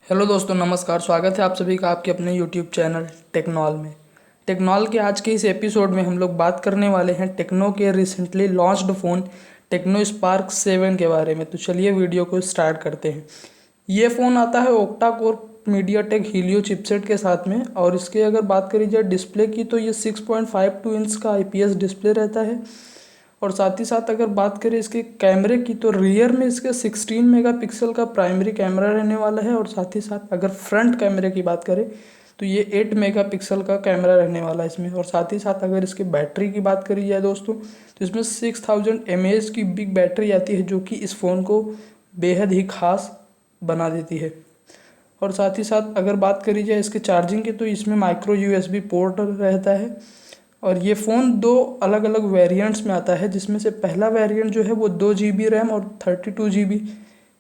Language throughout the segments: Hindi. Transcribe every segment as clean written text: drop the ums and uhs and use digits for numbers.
हेलो दोस्तों, नमस्कार। स्वागत है आप सभी का आपके अपने यूट्यूब चैनल टेक्नॉल में। टेक्नॉल के आज के इस एपिसोड में हम लोग बात करने वाले हैं टेक्नो के recently launched phone Tecno Spark 7 के बारे में। तो चलिए वीडियो को स्टार्ट करते हैं। ये फ़ोन आता है octa core MediaTek Helio chipset के साथ में, और इसके अगर बात करी जाए डिस्प्ले की तो ये 6.52 इंच का IPS डिस्प्ले रहता है। और साथ ही साथ अगर बात करें इसके कैमरे की तो रियर में इसके 16 मेगापिक्सल का प्राइमरी कैमरा रहने वाला है। और साथ ही साथ अगर फ्रंट कैमरे की बात करें तो ये 8 मेगापिक्सल का कैमरा रहने वाला है इसमें। और साथ ही साथ अगर इसकी बैटरी की बात करी जाए दोस्तों, तो इसमें 6000 mAh की बिग बैटरी आती है, जो कि इस फ़ोन को बेहद ही खास बना देती है। और साथ ही साथ अगर बात करी जाए इसके चार्जिंग की तो इसमें माइक्रो USB पोर्ट रहता है। और ये फ़ोन दो अलग अलग वेरिएंट्स में आता है, जिसमें से पहला वेरिएंट जो है वो 2 GB रैम और 32 GB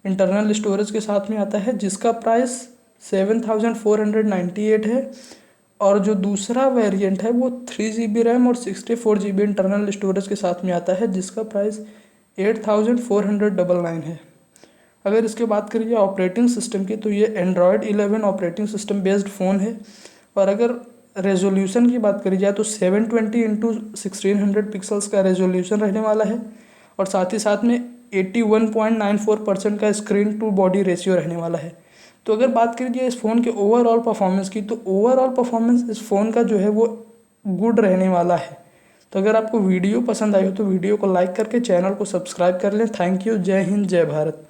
इंटरनल स्टोरेज के साथ में आता है, जिसका प्राइस 7498 है। और जो दूसरा वेरिएंट है वो 3 GB रैम और 64 GB इंटरनल स्टोरेज के साथ में आता है, जिसका प्राइस 8499 है। अगर इसके बात करिए ऑपरेटिंग सिस्टम की तो ये Android 11 operating system based phone है। और अगर रेजोल्यूशन की बात करी जाए तो 720x1600 पिक्सल्स का रेजोल्यूशन रहने वाला है। और साथ ही साथ में 81.94% का स्क्रीन टू बॉडी रेशियो रहने वाला है। तो अगर बात करी जाए इस फ़ोन के ओवरऑल परफॉर्मेंस की तो ओवरऑल परफॉर्मेंस इस फ़ोन का जो है वो गुड रहने वाला है। तो अगर आपको वीडियो पसंद आई हो तो वीडियो को लाइक करके चैनल को सब्सक्राइब कर लें। Thank you. जय हिंद, जय भारत।